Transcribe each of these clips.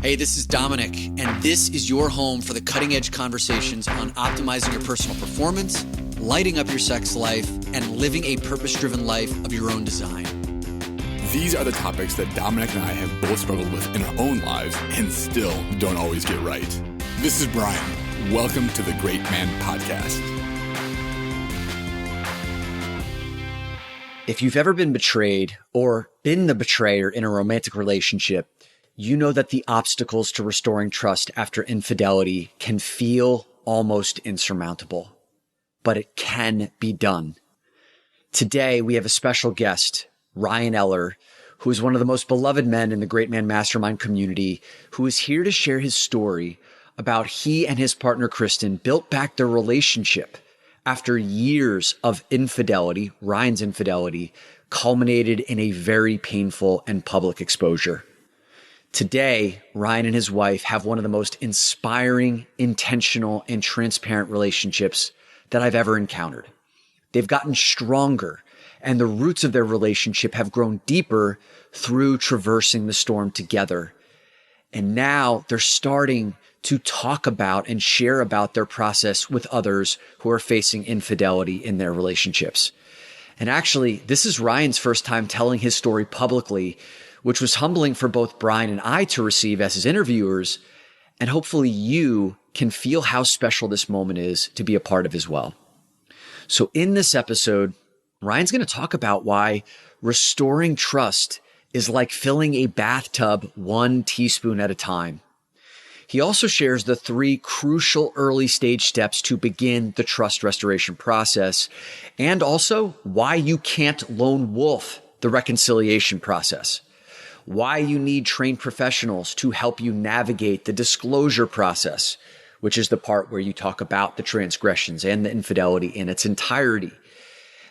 Hey, this is Dominic, and this is your home for the cutting-edge conversations on optimizing your personal performance, lighting up your sex life, and living a purpose-driven life of your own design. These are the topics that Dominic and I have both struggled with in our own lives and still don't always get right. This is Brian. Welcome to the Great Man Podcast. If you've ever been betrayed or been the betrayer in a romantic relationship, you know that the obstacles to restoring trust after infidelity can feel almost insurmountable, but it can be done. Today, we have a special guest, Ryan Eller, who is one of the most beloved men in the Great Man Mastermind community, who is here to share his story about he and his partner, Kristin, built back their relationship after years of infidelity. Ryan's infidelity culminated in a very painful and public exposure. Today, Ryan and his wife have one of the most inspiring, intentional, and transparent relationships that I've ever encountered. They've gotten stronger, and the roots of their relationship have grown deeper through traversing the storm together. And now they're starting to talk about and share about their process with others who are facing infidelity in their relationships. And actually, this is Ryan's first time telling his story publicly, which was humbling for both Brian and I to receive as his interviewers. And hopefully you can feel how special this moment is to be a part of as well. So in this episode, Ryan's going to talk about why restoring trust is like filling a bathtub 1 teaspoon at a time. He also shares the 3 crucial early stage steps to begin the trust restoration process, and also why you can't lone wolf the reconciliation process, why you need trained professionals to help you navigate the disclosure process, which is the part where you talk about the transgressions and the infidelity in its entirety,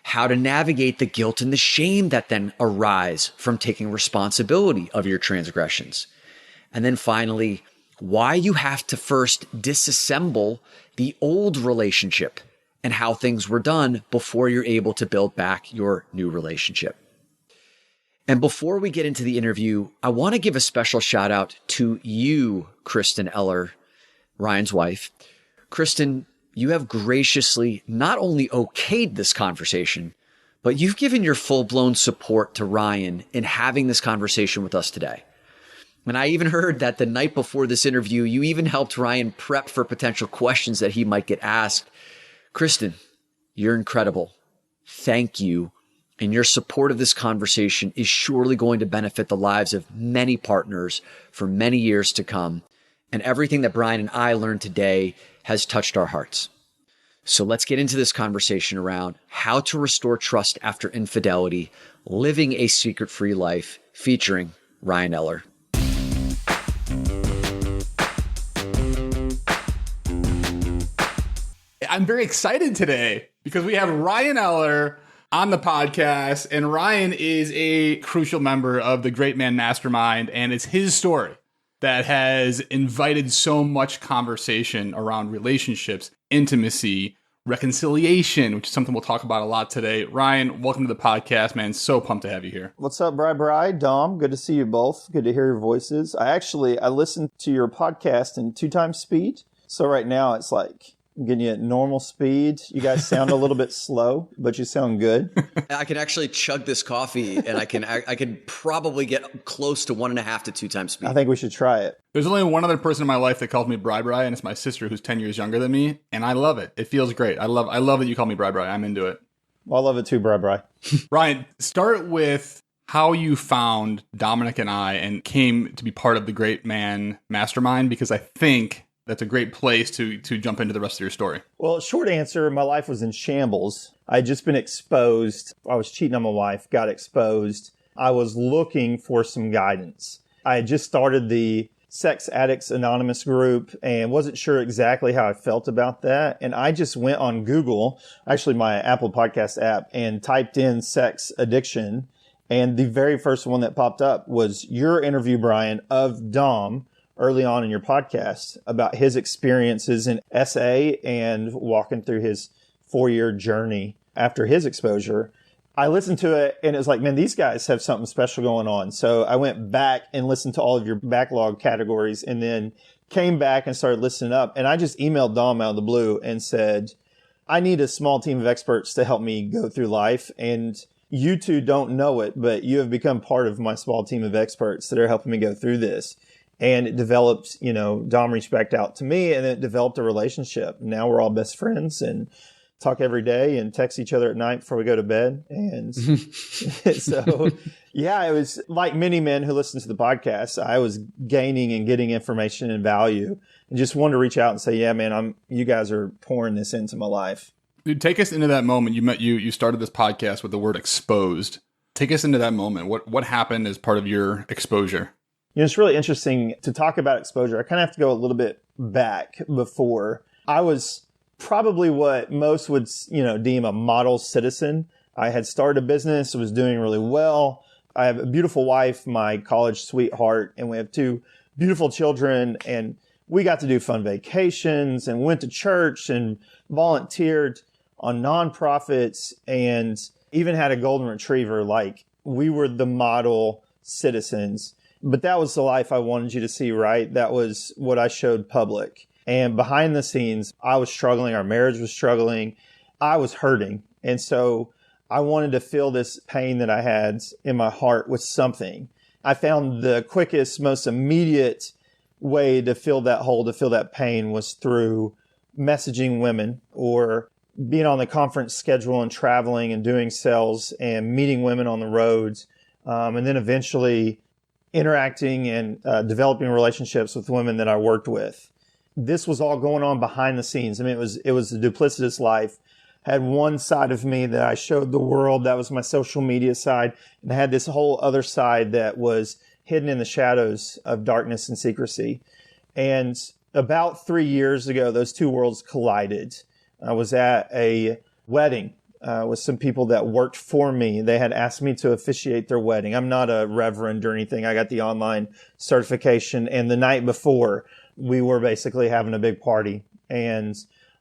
how to navigate the guilt and the shame that then arise from taking responsibility of your transgressions. And then finally, why you have to first disassemble the old relationship and how things were done before you're able to build back your new relationship. And before we get into the interview, I want to give a special shout out to you, Kristin Eller, Ryan's wife. Kristin, you have graciously not only okayed this conversation, but you've given your full-blown support to Ryan in having this conversation with us today. And I even heard that the night before this interview, you even helped Ryan prep for potential questions that he might get asked. Kristin, you're incredible. Thank you. And your support of this conversation is surely going to benefit the lives of many partners for many years to come. And everything that Brian and I learned today has touched our hearts. So let's get into this conversation around how to restore trust after infidelity, living a secret-free life, featuring Ryan Eller. I'm very excited today because we have Ryan Eller on the podcast, and Ryan is a crucial member of the Great Man Mastermind, and it's his story that has invited so much conversation around relationships, intimacy, reconciliation, which is something we'll talk about a lot today. Ryan, welcome to the podcast, man. So pumped to have you here. What's up, Bri? Dom, good to see you both. Good to hear your voices. I listened to your podcast in 2 times speed. So right now it's like I'm getting you at normal speed. You guys sound a little bit slow, but you sound good. I can actually chug this coffee, and I can probably get close to 1.5 to 2 times speed. I think we should try it. There's only one other person in my life that calls me Bri, and it's my sister who's 10 years younger than me, and I love it. It feels great. I love that you call me Bri. I'm into it. Well, I love it too, Bri. Ryan, start with how you found Dominic and I and came to be part of the Great Man Mastermind, because I think that's a great place to jump into the rest of your story. Well, short answer, my life was in shambles. I'd just been exposed. I was cheating on my wife, got exposed. I was looking for some guidance. I had just started the Sex Addicts Anonymous group and wasn't sure exactly how I felt about that. And I just went on Google, actually my Apple Podcast app, and typed in sex addiction. And the very first one that popped up was your interview, Brian, of Dom early on in your podcast about his experiences in SA and walking through his 4-year journey after his exposure. I listened to it and it was like, man, these guys have something special going on. So I went back and listened to all of your backlog categories and then came back and started listening up. And I just emailed Dom out of the blue and said, I need a small team of experts to help me go through life. And you two don't know it, but you have become part of my small team of experts that are helping me go through this. And it developed, Dom reached back out to me and it developed a relationship. Now we're all best friends and talk every day and text each other at night before we go to bed. And so, yeah, it was like many men who listen to the podcast. I was gaining and getting information and value and just wanted to reach out and say, yeah, man, you guys are pouring this into my life. Dude, take us into that moment. You started this podcast with the word exposed. Take us into that moment. What happened as part of your exposure? It's really interesting to talk about exposure. I kind of have to go a little bit back before. I was probably what most would, deem a model citizen. I had started a business, was doing really well. I have a beautiful wife, my college sweetheart, and we have 2 beautiful children. And we got to do fun vacations and went to church and volunteered on nonprofits and even had a golden retriever. Like, we were the model citizens. But that was the life I wanted you to see, right? That was what I showed public. And behind the scenes, I was struggling. Our marriage was struggling. I was hurting. And so I wanted to fill this pain that I had in my heart with something. I found the quickest, most immediate way to fill that hole, to fill that pain, was through messaging women or being on the conference schedule and traveling and doing sales and meeting women on the roads. And then eventually interacting and developing relationships with women that I worked with. This was all going on behind the scenes. I mean, it was a duplicitous life. I had one side of me that I showed the world. That was my social media side. And I had this whole other side that was hidden in the shadows of darkness and secrecy. And about 3 years ago, those 2 worlds collided. I was at a wedding with some people that worked for me. They had asked me to officiate their wedding. I'm not a reverend or anything. I got the online certification. And the night before, we were basically having a big party. And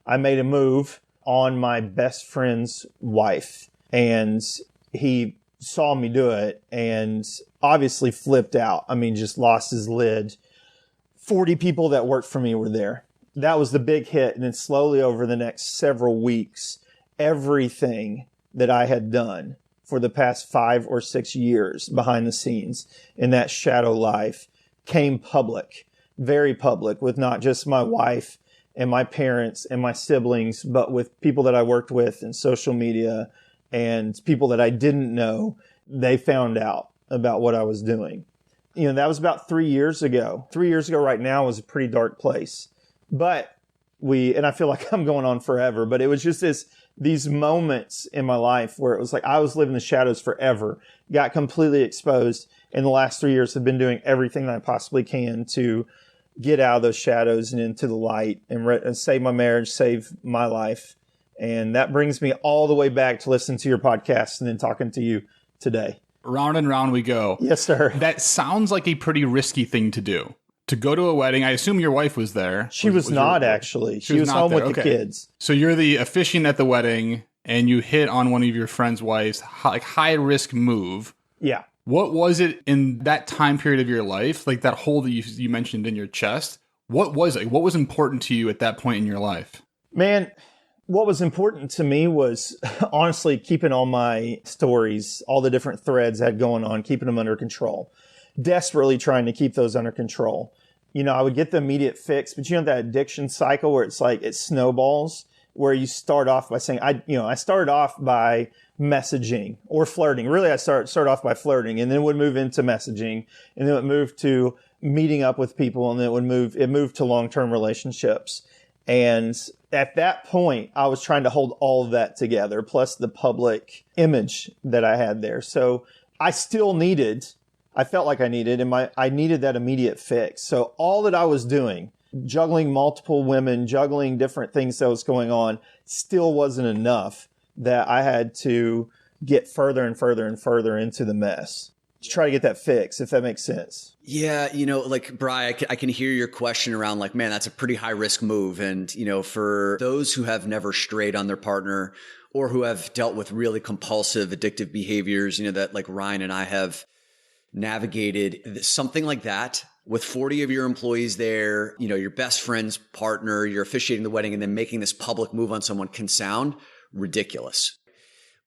I made a move on my best friend's wife. And he saw me do it and obviously flipped out. I mean, just lost his lid. 40 people that worked for me were there. That was the big hit. And then slowly over the next several weeks, everything that I had done for the past 5 or 6 years behind the scenes in that shadow life came public, very public, with not just my wife and my parents and my siblings, but with people that I worked with in social media and people that I didn't know. They found out about what I was doing. That was about 3 years ago. 3 years ago right now was a pretty dark place. But and I feel like I'm going on forever, but it was just these moments in my life where it was like I was living the shadows forever, got completely exposed. In the last 3 years, I've been doing everything that I possibly can to get out of those shadows and into the light and save my marriage, save my life. And that brings me all the way back to listen to your podcast and then talking to you today. Round and round we go. Yes, sir. That sounds like a pretty risky thing to do. To go to a wedding. I assume your wife was there. She was not, actually. She was home with the kids. So you're the officiant at the wedding and you hit on one of your friend's wives, like high risk move. Yeah. What was it in that time period of your life, like that hole that you mentioned in your chest? What was it? What was important to you at that point in your life? Man, what was important to me was honestly keeping all my stories, all the different threads I had going on, keeping them under control. Desperately trying to keep those under control. I would get the immediate fix, but that addiction cycle where it's like it snowballs, where you start off by saying, I started off by messaging or flirting. Really, I started off by flirting and then would move into messaging and then it moved to meeting up with people and then it moved to long-term relationships. And at that point, I was trying to hold all of that together, plus the public image that I had there. So I felt like I needed that immediate fix. So all that I was doing, juggling multiple women, juggling different things that was going on, still wasn't enough, that I had to get further and further and further into the mess to try to get that fix, if that makes sense. Yeah, Bri, I can hear your question around like, man, that's a pretty high risk move. And, for those who have never strayed on their partner or who have dealt with really compulsive addictive behaviors, that like Ryan and I have navigated, something like that with 40 of your employees there, your best friend's partner, you're officiating the wedding, and then making this public move on someone can sound ridiculous.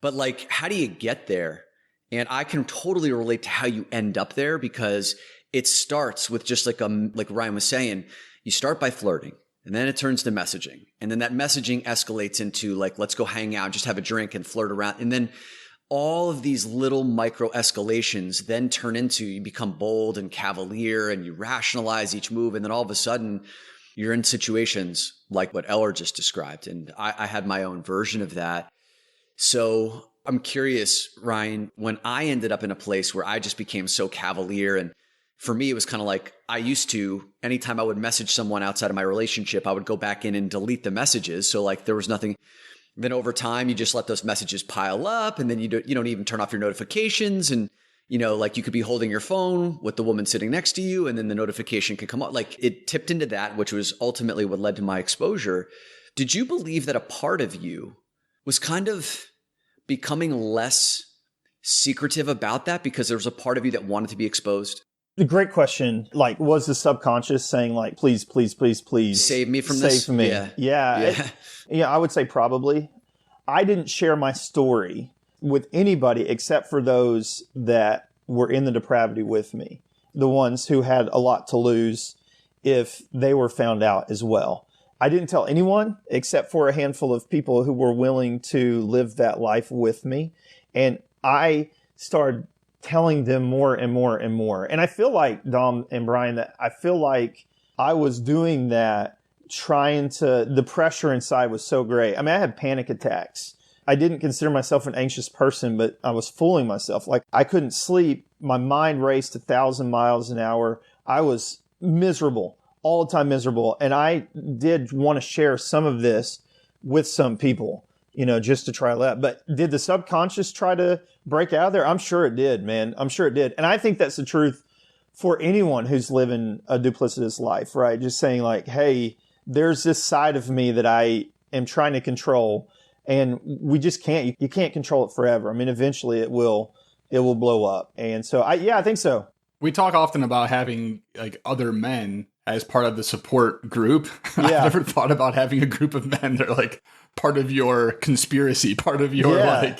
But like, how do you get there? And I can totally relate to how you end up there, because it starts with just like Ryan was saying, you start by flirting, and then it turns to messaging. And then that messaging escalates into like, let's go hang out, just have a drink and flirt around. And then all of these little micro escalations then turn into, you become bold and cavalier and you rationalize each move. And then all of a sudden you're in situations like what Eller just described. And I had my own version of that. So I'm curious, Ryan, when I ended up in a place where I just became so cavalier, and for me, it was kind of like I used to, anytime I would message someone outside of my relationship, I would go back in and delete the messages. So like there was nothing. Then over time, you just let those messages pile up, and then you don't even turn off your notifications. And, like you could be holding your phone with the woman sitting next to you, and then the notification could come up. Like it tipped into that, which was ultimately what led to my exposure. Did you believe that a part of you was kind of becoming less secretive about that because there was a part of you that wanted to be exposed? A great question. Like, was the subconscious saying like, please, please, please, please save me from this? Save me. Yeah. I would say probably. I didn't share my story with anybody except for those that were in the depravity with me. The ones who had a lot to lose if they were found out as well. I didn't tell anyone except for a handful of people who were willing to live that life with me. And I started telling them more and more and more. And I feel like, Dom and Brian, that I feel like I was doing that the pressure inside was so great. I mean, I had panic attacks. I didn't consider myself an anxious person, but I was fooling myself. Like I couldn't sleep. My mind raced 1,000 miles an hour. I was miserable, all the time miserable. And I did want to share some of this with some people, just to try that. But did the subconscious try to break out of there? I'm sure it did, man. I'm sure it did. And I think that's the truth for anyone who's living a duplicitous life, right? Just saying like, hey, there's this side of me that I am trying to control, and we just can't, you can't control it forever. I mean, eventually it will blow up. And so I think so. We talk often about having like other men as part of the support group. Yeah. I've never thought about having a group of men that are like part of your conspiracy, part of your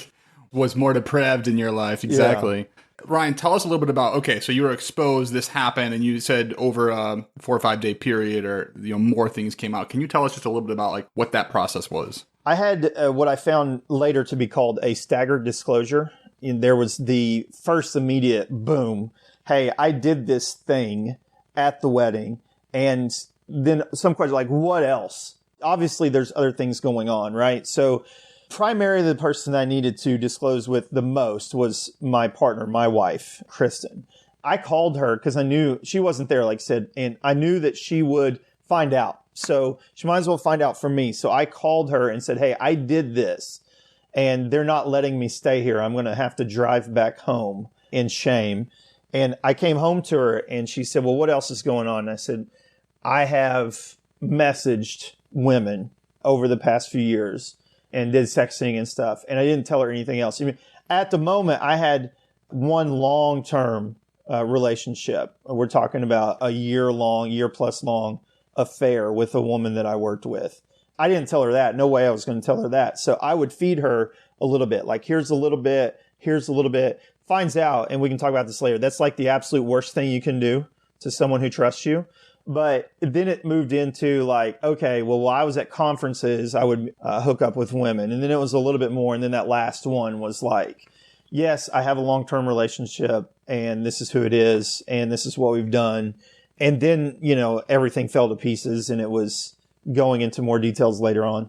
was more depraved in your life. Exactly. Yeah. Ryan, tell us a little bit about, okay, so you were exposed, this happened, and you said over a 4 or 5 day period or, more things came out. Can you tell us just a little bit about like what that process was? I had what I found later to be called a staggered disclosure. And there was the first immediate boom. Hey, I did this thing at the wedding. And then some questions like, what else? Obviously, there's other things going on, right? So primarily the person I needed to disclose with the most was my partner, my wife, Kristin. I called her because I knew she wasn't there, like I said, and I knew that she would find out. So she might as well find out from me. So I called her and said, hey, I did this and they're not letting me stay here. I'm going to have to drive back home in shame. And I came home to her and she said, well, what else is going on? And I said, I have messaged women over the past few years and did sexting and stuff. And I didn't tell her anything else. I mean, at the moment, I had one long-term relationship. We're talking about a year plus long affair with a woman that I worked with. I didn't tell her that. No way I was going to tell her that. So I would feed her a little bit. Like, here's a little bit, here's a little bit. Finds out, and we can talk about this later. That's like the absolute worst thing you can do to someone who trusts you. But then it moved into like, okay, well, while I was at conferences, I would hook up with women. And then it was a little bit more. And then that last one was like, yes, I have a long-term relationship and this is who it is. And this is what we've done. And then, you know, everything fell to pieces and it was going into more details later on.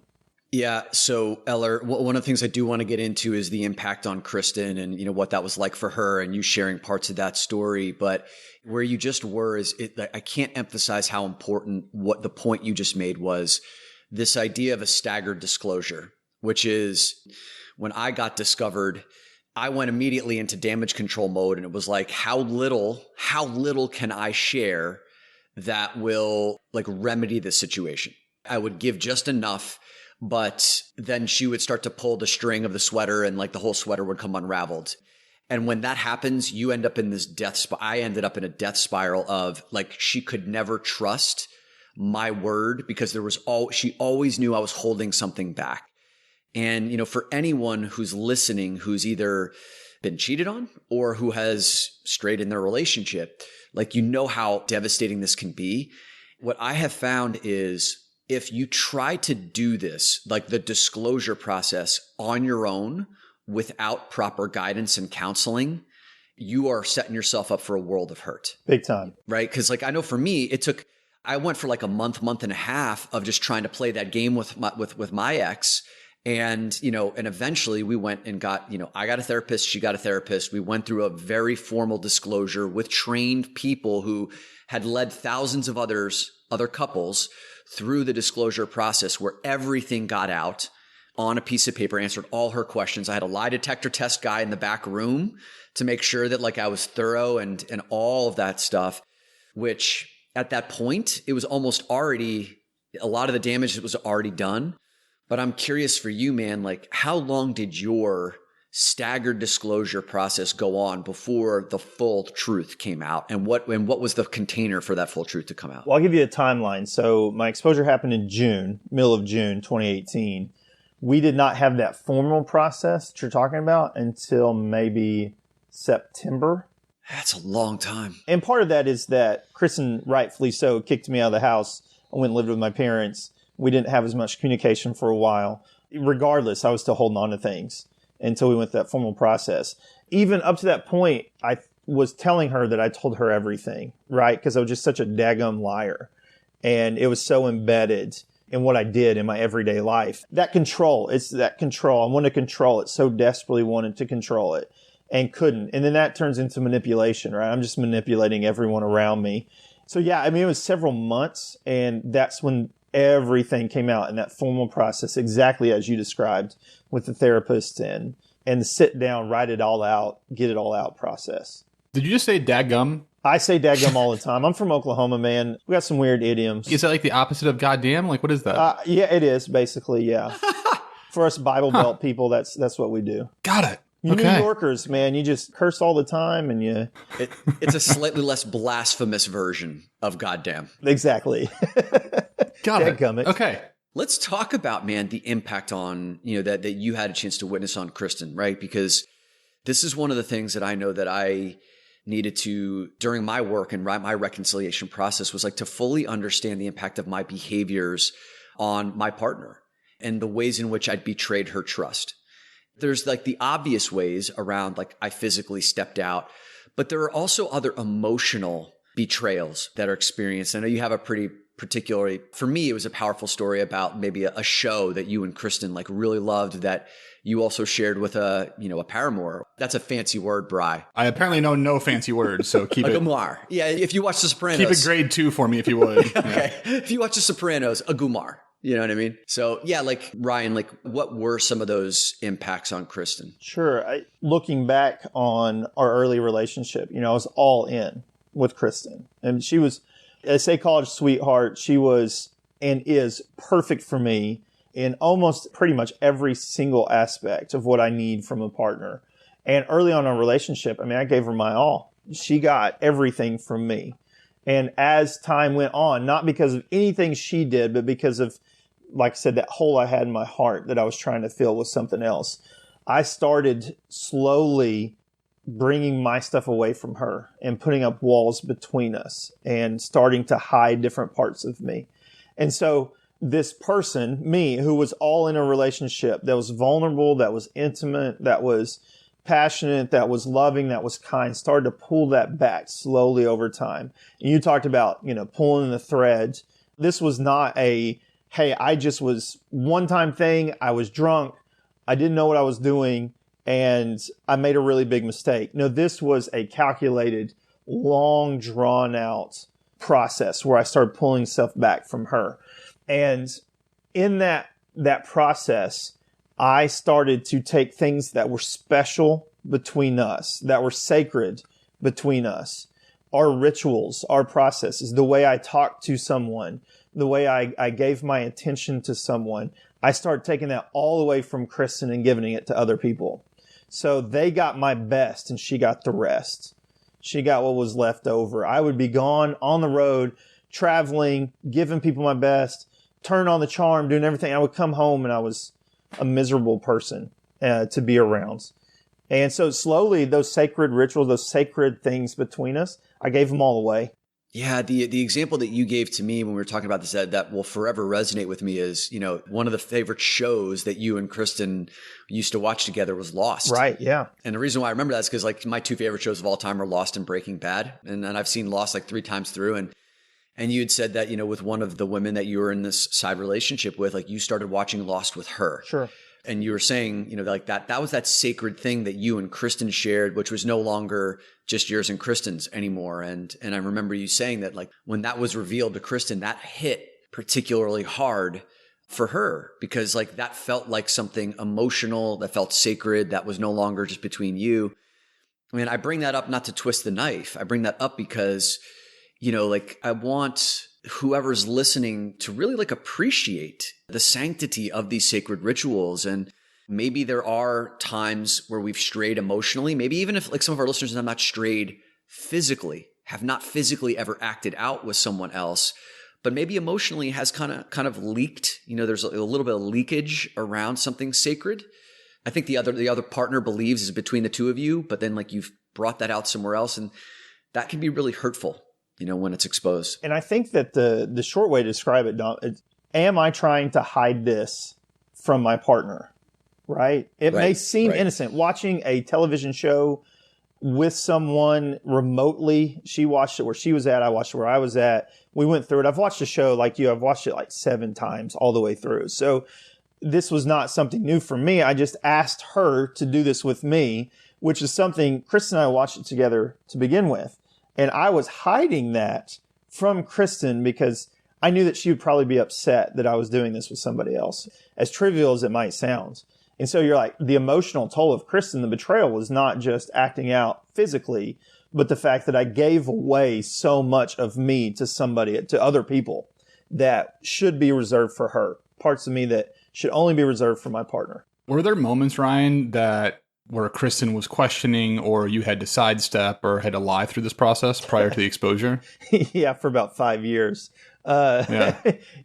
Yeah. So Eller, one of the things I do want to get into is the impact on Kristin and, you know, what that was like for her and you sharing parts of that story. But where you just were is I can't emphasize how important what the point you just made was, this idea of a staggered disclosure, which is when I got discovered, I went immediately into damage control mode. And it was like, how little can I share that will like remedy the situation? I would give just enough, but then she would start to pull the string of the sweater and like the whole sweater would come unraveled. And when that happens, you end up in this I ended up in a death spiral of like, she could never trust my word because she always knew I was holding something back. And, you know, for anyone who's listening, who's either been cheated on or who has strayed in their relationship, like, you know how devastating this can be. What I have found is if you try to do this, like the disclosure process on your own without proper guidance and counseling, you are setting yourself up for a world of hurt. Big time. Right? Because like, I know for me, I went for like a month and a half of just trying to play that game with my ex. And, you know, and eventually we went and got, you know, I got a therapist, she got a therapist. We went through a very formal disclosure with trained people who had led thousands of other couples through the disclosure process where everything got out on a piece of paper, answered all her questions. I had a lie detector test guy in the back room to make sure that like I was thorough and all of that stuff, which at that point, it was almost already, a lot of the damage was already done. But I'm curious for you, man, like how long did your staggered disclosure process go on before the full truth came out? And what was the container for that full truth to come out? Well, I'll give you a timeline. So my exposure happened in June, middle of June, 2018. We did not have that formal process that you're talking about until maybe September. That's a long time. And part of that is that Kristin, rightfully so, kicked me out of the house. I went and lived with my parents. We didn't have as much communication for a while. Regardless, I was still holding on to things until we went through that formal process. Even up to that point, I was telling her that I told her everything, right? Because I was just such a daggum liar. And it was so embedded in what I did in my everyday life. That control, it's that control. I wanted to control it, so desperately wanted to control it and couldn't. And then that turns into manipulation, right? I'm just manipulating everyone around me. So yeah, I mean, it was several months, and that's when everything came out in that formal process, exactly as you described, with the therapist and the sit down, write it all out, get it all out process. Did you just say dadgum? I say dadgum all the time. I'm from Oklahoma, man. We got some weird idioms. Is that like the opposite of goddamn? Like, what is that? Yeah, it is, basically, yeah. For us Bible Belt people, that's what we do. Got it. You New Yorkers, man, you just curse all the time, and it's a slightly less blasphemous version of goddamn. Exactly. Got it. Okay. Let's talk about, man, the impact on, you know, that you had a chance to witness on Kristin, right? Because this is one of the things that I know that I needed to, during my work and my reconciliation process, was like to fully understand the impact of my behaviors on my partner and the ways in which I'd betrayed her trust. There's like the obvious ways around, like I physically stepped out, but there are also other emotional betrayals that are experienced. I know you have a pretty particularly, for me, it was a powerful story about maybe a show that you and Kristin like really loved that you also shared with a paramour. That's a fancy word, Bri. I apparently know no fancy words, so keep it. Agumar. Yeah, if you watch The Sopranos. Keep it grade 2 for me if you would. Okay. Yeah. If you watch The Sopranos, Agumar. You know what I mean? So yeah, like Ryan, like what were some of those impacts on Kristin? Sure. Looking back on our early relationship, I was all in with Kristin. And she was, I say college sweetheart, she was and is perfect for me in almost pretty much every single aspect of what I need from a partner. And early on in our relationship, I gave her my all. She got everything from me. And as time went on, not because of anything she did, but because of, like I said, that hole I had in my heart that I was trying to fill with something else, I started slowly bringing my stuff away from her and putting up walls between us and starting to hide different parts of me. And so this person, me, who was all in a relationship that was vulnerable, that was intimate, that was passionate, that was loving, that was kind, started to pull that back slowly over time. And you talked about, pulling the threads. This was not a, hey, I just was one-time thing. I was drunk. I didn't know what I was doing, and I made a really big mistake. No, this was a calculated, long, drawn-out process where I started pulling stuff back from her. And in that process, I started to take things that were special between us, that were sacred between us, our rituals, our processes, the way I talked to someone, the way I gave my attention to someone. I started taking that all away from Kristin and giving it to other people. So they got my best and she got the rest. She got what was left over. I would be gone on the road, traveling, giving people my best, turn on the charm, doing everything. I would come home and I was a miserable person to be around. And so slowly those sacred rituals, those sacred things between us, I gave them all away. Yeah, the example that you gave to me when we were talking about this that will forever resonate with me is, one of the favorite shows that you and Kristin used to watch together was Lost. Right, yeah. And the reason why I remember that is because like my two favorite shows of all time are Lost and Breaking Bad. And I've seen Lost like 3 times through. And you had said that, with one of the women that you were in this side relationship with, like you started watching Lost with her. Sure. And you were saying, like that was that sacred thing that you and Kristin shared, which was no longer just yours and Kristin's anymore. And I remember you saying that like when that was revealed to Kristin, that hit particularly hard for her because like that felt like something emotional, that felt sacred, that was no longer just between you. I mean, I bring that up not to twist the knife. I bring that up because, like I want whoever's listening to really like appreciate the sanctity of these sacred rituals. And maybe there are times where we've strayed emotionally. Maybe even if like some of our listeners have not strayed physically, have not physically ever acted out with someone else, but maybe emotionally has kind of leaked, there's a little bit of leakage around something sacred. I think the other partner believes is between the two of you, but then like you've brought that out somewhere else. And that can be really hurtful, when it's exposed. And I think that the short way to describe it, Dom, am I trying to hide this from my partner? Right? It may seem innocent. Watching a television show with someone remotely, she watched it where she was at, I watched it where I was at. We went through it. I've watched the show like you. I've watched it like 7 times all the way through. So this was not something new for me. I just asked her to do this with me, which is something Kristin and I watched it together to begin with. And I was hiding that from Kristin because I knew that she would probably be upset that I was doing this with somebody else, as trivial as it might sound. And so you're like, the emotional toll of Kristin, the betrayal was not just acting out physically, but the fact that I gave away so much of me to somebody, to other people that should be reserved for her. Parts of me that should only be reserved for my partner. Were there moments, Ryan, where Kristin was questioning or you had to sidestep or had to lie through this process prior to the exposure? Yeah, for about 5 years.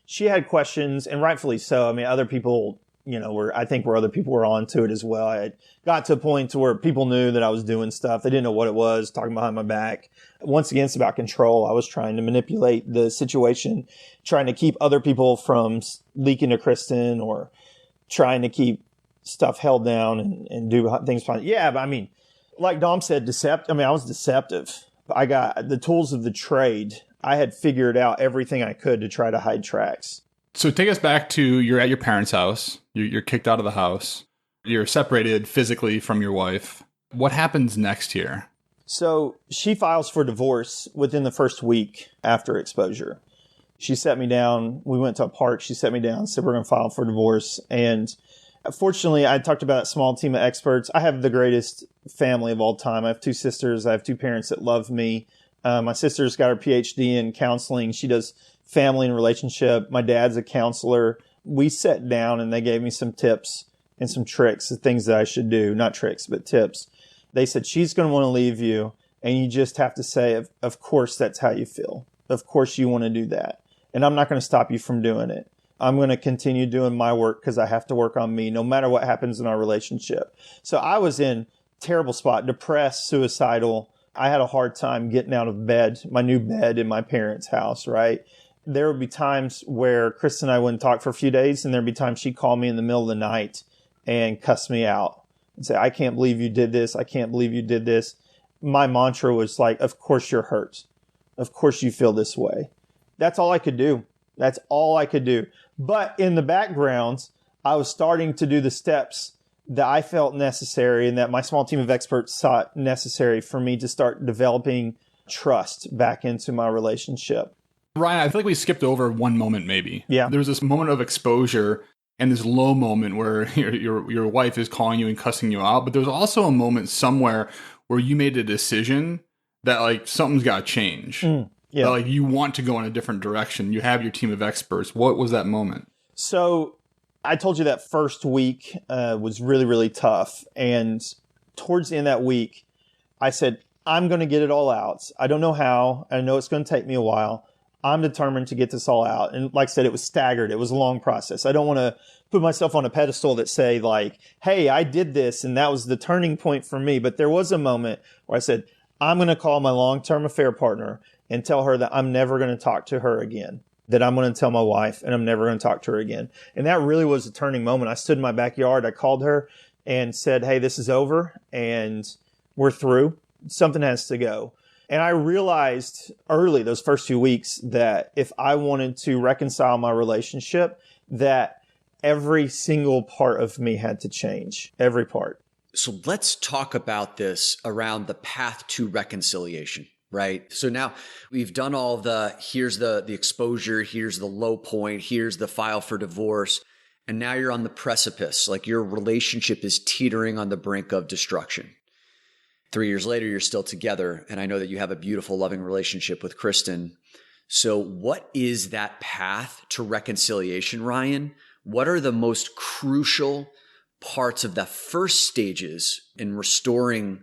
She had questions, and rightfully so. I mean, other people, I think where other people were onto it as well. I had got to a point to where people knew that I was doing stuff. They didn't know what it was, talking behind my back. Once again, it's about control. I was trying to manipulate the situation, trying to keep other people from leaking to Kristin or trying to keep stuff held down and do things fine. Yeah, but I mean, like Dom said, I was deceptive. I got the tools of the trade. I had figured out everything I could to try to hide tracks. So take us back to you're at your parents' house. You're kicked out of the house. You're separated physically from your wife. What happens next here? So she files for divorce within the first week after exposure. She set me down. We went to a park. She set me down, said we're going to file for divorce. And fortunately, I talked about a small team of experts. I have the greatest family of all time. I have 2 sisters. I have 2 parents that love me. My sister's got her PhD in counseling. She does family and relationship. My dad's a counselor. We sat down and they gave me some tips and some tricks, the things that I should do. Not tricks, but tips. They said, she's going to want to leave you. And you just have to say, of course, that's how you feel. Of course, you want to do that. And I'm not going to stop you from doing it. I'm going to continue doing my work because I have to work on me no matter what happens in our relationship. So I was in a terrible spot, depressed, suicidal. I had a hard time getting out of bed, my new bed in my parents' house, right? There would be times where Kristin and I wouldn't talk for a few days, and there'd be times she'd call me in the middle of the night and cuss me out and say, I can't believe you did this. I can't believe you did this. My mantra was like, of course you're hurt. Of course you feel this way. That's all I could do. That's all I could do. But in the background, I was starting to do the steps that I felt necessary and that my small team of experts thought necessary for me to start developing trust back into my relationship. Ryan, I feel like we skipped over one moment maybe. Yeah. There was this moment of exposure and this low moment where your wife is calling you and cussing you out. But there's also a moment somewhere where you made a decision that like something's got to change. Yeah. That, like you want to go in a different direction. You have your team of experts. What was that moment? So I told you that first week was really, really tough. And towards the end of that week, I said, I'm going to get it all out. I don't know how. I know it's going to take me a while. I'm determined to get this all out. And like I said, it was staggered. It was a long process. I don't want to put myself on a pedestal that say like, hey, I did this and that was the turning point for me. But there was a moment where I said, I'm going to call my long-term affair partner and tell her that I'm never going to talk to her again, that I'm going to tell my wife and I'm never going to talk to her again. And that really was a turning moment. I stood in my backyard. I called her and said, hey, this is over and we're through. Something has to go. And I realized early, those first few weeks, that if I wanted to reconcile my relationship, that every single part of me had to change. Every part. So let's talk about this around the path to reconciliation, right? So now we've done all here's the exposure, here's the low point, here's the file for divorce. And now you're on the precipice, like your relationship is teetering on the brink of destruction. 3 years later, you're still together. And I know that you have a beautiful, loving relationship with Kristin. So what is that path to reconciliation, Ryan? What are the most crucial parts of the first stages in restoring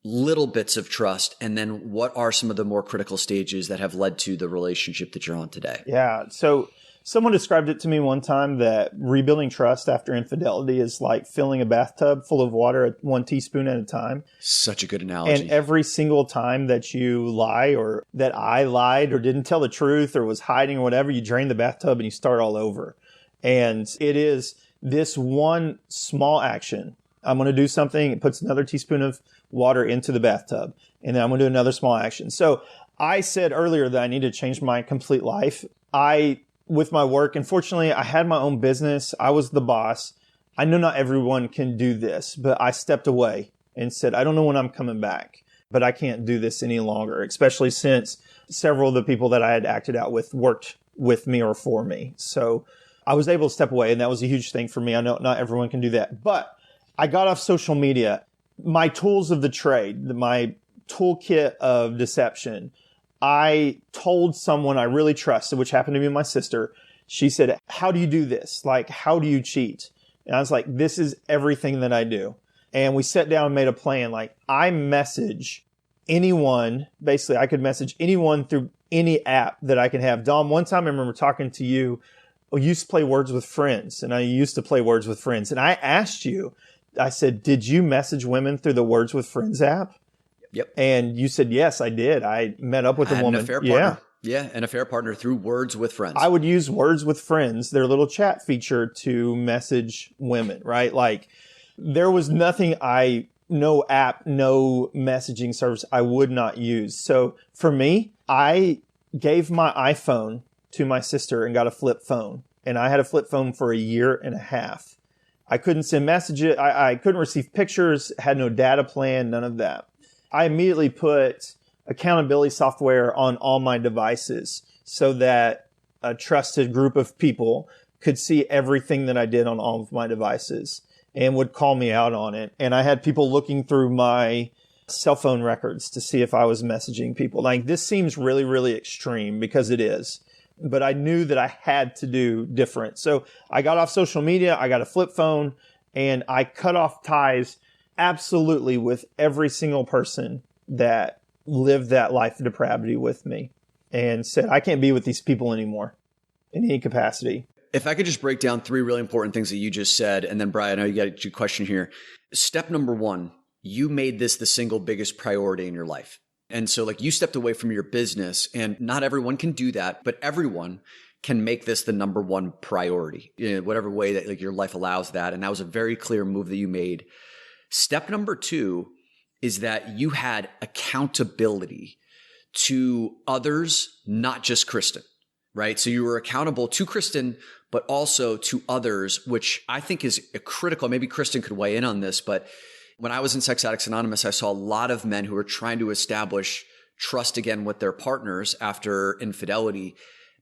little bits of trust? And then what are some of the more critical stages that have led to the relationship that you're on today? Yeah. So someone described it to me one time that rebuilding trust after infidelity is like filling a bathtub full of water at 1 teaspoon at a time. Such a good analogy. And every single time that you lie or that I lied or didn't tell the truth or was hiding or whatever, you drain the bathtub and you start all over. And it is this one small action. I'm going to do something. It puts another teaspoon of water into the bathtub. And then I'm going to do another small action. So I said earlier that I need to change my complete life. With my work, unfortunately, I had my own business. I was the boss. I know not everyone can do this, but I stepped away and said, I don't know when I'm coming back, but I can't do this any longer, especially since several of the people that I had acted out with worked with me or for me. So I was able to step away, and that was a huge thing for me. I know not everyone can do that, but I got off social media. My tools of the trade, my toolkit of deception, I told someone I really trusted, which happened to be my sister. She said, how do you do this? Like, how do you cheat? And I was like, this is everything that I do. And we sat down and made a plan. Like, I message anyone. Basically, I could message anyone through any app that I can have. Dom, one time I remember talking to you. You used to play Words with Friends, and I used to play Words with Friends. And I asked you, I said, did you message women through the Words with Friends app? Yep. And you said, yes, I did. I met up with a woman. An affair partner. Yeah. An affair partner through Words with Friends. I would use Words with Friends, their little chat feature, to message women, right? Like, there was nothing no app, no messaging service I would not use. So for me, I gave my iPhone to my sister and got a flip phone. And I had a flip phone for 1.5 years. I couldn't send messages. I couldn't receive pictures, had no data plan, none of that. I immediately put accountability software on all my devices so that a trusted group of people could see everything that I did on all of my devices and would call me out on it. And I had people looking through my cell phone records to see if I was messaging people. Like, this seems really, really extreme because it is. But I knew that I had to do different. So I got off social media, I got a flip phone, and I cut off ties absolutely with every single person that lived that life of depravity with me, and said, I can't be with these people anymore in any capacity. If I could just break down 3 really important things that you just said, and then Brian, I know you got your question here. Step number 1, you made this the single biggest priority in your life. And so like you stepped away from your business, and not everyone can do that, but everyone can make this the number 1 priority in whatever way that like your life allows that. And that was a very clear move that you made. Step number 2 is that you had accountability to others, not just Kristin, right? So you were accountable to Kristin, but also to others, which I think is critical. Maybe Kristin could weigh in on this, but when I was in Sex Addicts Anonymous, I saw a lot of men who were trying to establish trust again with their partners after infidelity,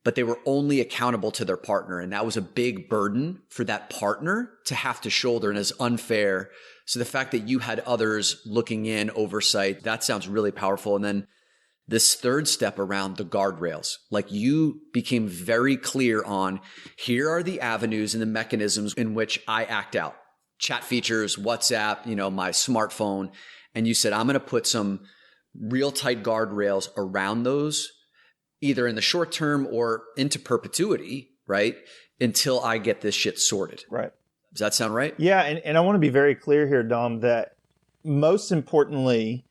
but they were only accountable to their partner. And that was a big burden for that partner to have to shoulder, and is unfair. So the fact that you had others looking in, oversight, that sounds really powerful. And then this third step around the guardrails. Like you became very clear on here are the avenues and the mechanisms in which I act out. Chat features, WhatsApp, my smartphone. And you said, I'm going to put some real tight guardrails around those, either in the short term or into perpetuity, right? Until I get this shit sorted. Right. Does that sound right? Yeah. And I want to be very clear here, Dom, that most importantly,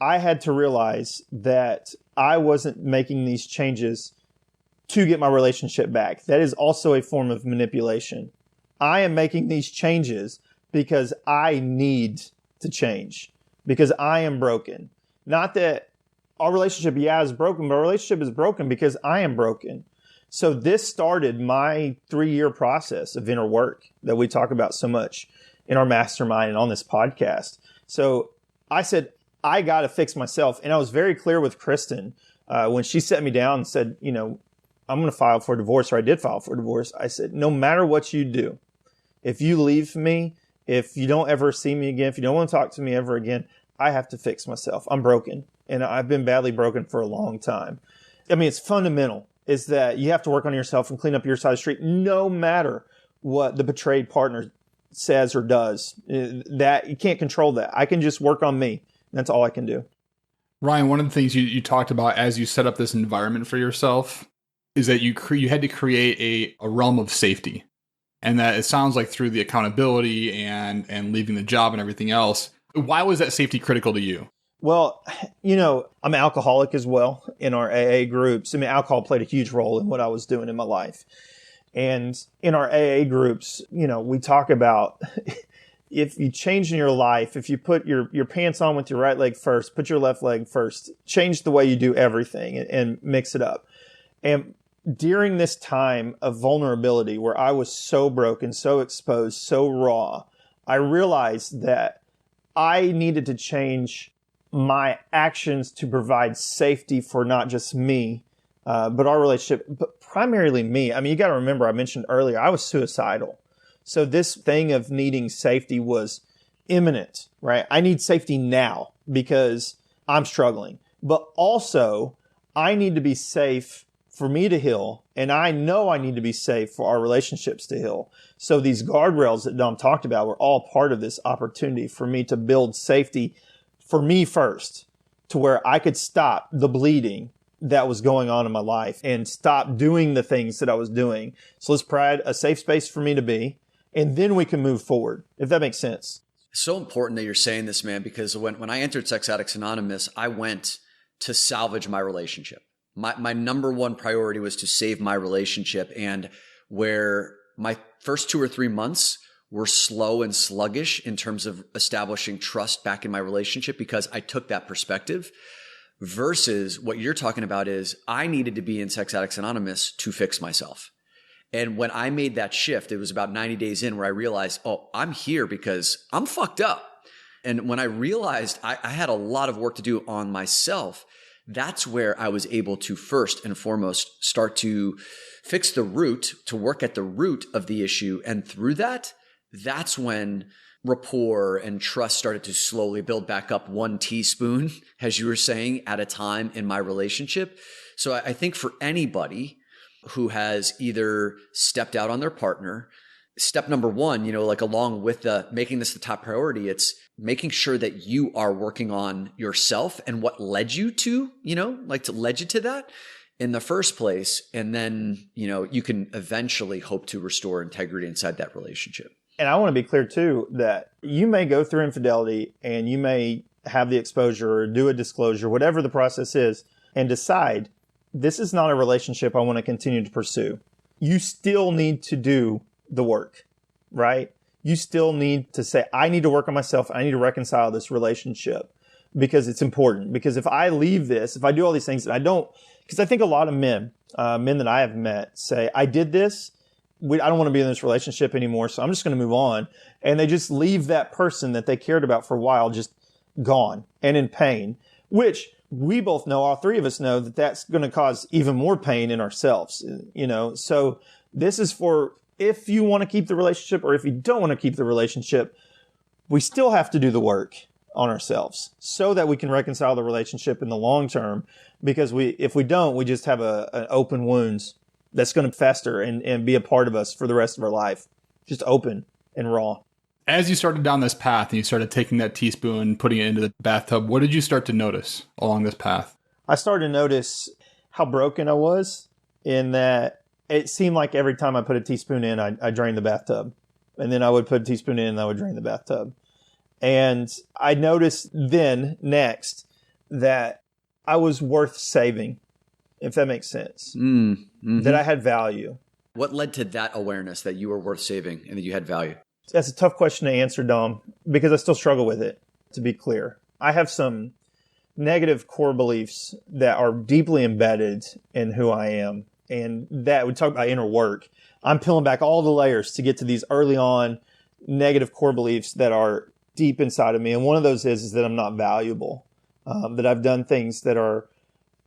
I had to realize that I wasn't making these changes to get my relationship back. That is also a form of manipulation. I am making these changes because I need to change, because I am broken. Not that our relationship, is broken, but our relationship is broken because I am broken. So this started my 3-year process of inner work that we talk about so much in our mastermind and on this podcast. So I said, I got to fix myself. And I was very clear with Kristin when she set me down and said, I'm going to file for divorce, or I did file for divorce. I said, no matter what you do, if you leave me, if you don't ever see me again, if you don't want to talk to me ever again, I have to fix myself. I'm broken. And I've been badly broken for a long time. I mean, it's fundamental is that you have to work on yourself and clean up your side of the street, no matter what the betrayed partner says or does. That you can't control that. I can just work on me. That's all I can do. Ryan, one of the things you talked about as you set up this environment for yourself is that you had to create a realm of safety. And that it sounds like through the accountability and leaving the job and everything else. Why was that safety critical to you? Well, I'm an alcoholic as well in our AA groups. I mean, alcohol played a huge role in what I was doing in my life. And in our AA groups, we talk about if you change in your life, if you put your pants on with your right leg first, put your left leg first, change the way you do everything and mix it up. And during this time of vulnerability where I was so broken, so exposed, so raw, I realized that I needed to change my actions to provide safety for not just me, but our relationship, but primarily me. I mean, you got to remember, I mentioned earlier, I was suicidal. So this thing of needing safety was imminent, right? I need safety now because I'm struggling. But also, I need to be safe for me to heal. And I know I need to be safe for our relationships to heal. So these guardrails that Dom talked about were all part of this opportunity for me to build safety for me first, to where I could stop the bleeding that was going on in my life and stop doing the things that I was doing. So let's provide a safe space for me to be, and then we can move forward, if that makes sense. It's so important that you're saying this, man, because when I entered Sex Addicts Anonymous, I went to salvage my relationship. My number one priority was to save my relationship. And where my first 2 or 3 months were slow and sluggish in terms of establishing trust back in my relationship, because I took that perspective, versus what you're talking about is I needed to be in Sex Addicts Anonymous to fix myself. And when I made that shift, it was about 90 days in where I realized, oh, I'm here because I'm fucked up. And when I realized I had a lot of work to do on myself, that's where I was able to first and foremost start to fix the root, to work at the root of the issue. And through that, that's when rapport and trust started to slowly build back up 1 teaspoon, as you were saying, at a time in my relationship. So I think for anybody who has either stepped out on their partner, step number 1, like along with making this the top priority, it's making sure that you are working on yourself and what led you to, led you to that in the first place. And then, you can eventually hope to restore integrity inside that relationship. And I want to be clear too, that you may go through infidelity and you may have the exposure or do a disclosure, whatever the process is, and decide this is not a relationship I want to continue to pursue. You still need to do the work, right? You still need to say, I need to work on myself. I need to reconcile this relationship because it's important. Because if I leave this, if I do all these things and I don't, because I think a lot of men that I have met say, I did this. I don't want to be in this relationship anymore, so I'm just going to move on. And they just leave that person that they cared about for a while just gone and in pain, which we both know, all 3 of us know, that that's going to cause even more pain in ourselves, So this is for if you want to keep the relationship or if you don't want to keep the relationship, we still have to do the work. on ourselves so that we can reconcile the relationship in the long term. Because if we don't, we just have an open wounds that's going to fester and be a part of us for the rest of our life. Just open and raw. As you started down this path and you started taking that teaspoon, putting it into the bathtub, what did you start to notice along this path? I started to notice how broken I was, in that it seemed like every time I put a teaspoon in, I drained the bathtub. And then I would put a teaspoon in and I would drain the bathtub. And I noticed then, next, that I was worth saving, if that makes sense. Mm-hmm. That I had value. What led to that awareness that you were worth saving and that you had value? That's a tough question to answer, Dom, because I still struggle with it, to be clear. I have some negative core beliefs that are deeply embedded in who I am. And that, we talk about inner work. I'm peeling back all the layers to get to these early on negative core beliefs that are deep inside of me. And one of those is that I'm not valuable, that I've done things that are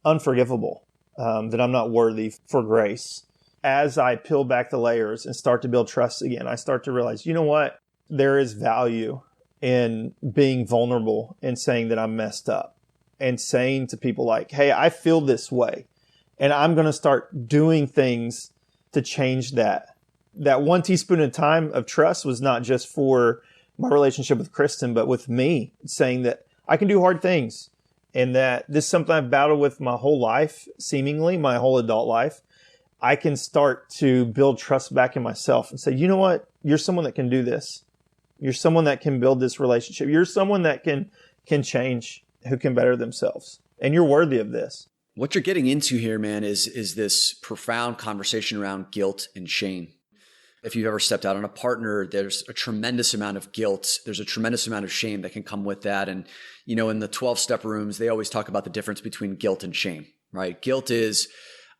unforgivable, that I'm not worthy for grace. As I peel back the layers and start to build trust again, I start to realize, you know what? There is value in being vulnerable and saying that I'm messed up, and saying to people like, hey, I feel this way, and I'm going to start doing things to change that. That 1 teaspoon at a time of trust was not just for my relationship with Kristin, but with me, saying that I can do hard things, and that this is something I've battled with my whole life, seemingly my whole adult life. I can start to build trust back in myself and say, you know what? You're someone that can do this. You're someone that can build this relationship. You're someone that can change, who can better themselves. And you're worthy of this. What you're getting into here, man, is this profound conversation around guilt and shame. If you've ever stepped out on a partner, there's a tremendous amount of guilt. There's a tremendous amount of shame that can come with that. And, you know, in the 12-step rooms, they always talk about the difference between guilt and shame, right? Guilt is,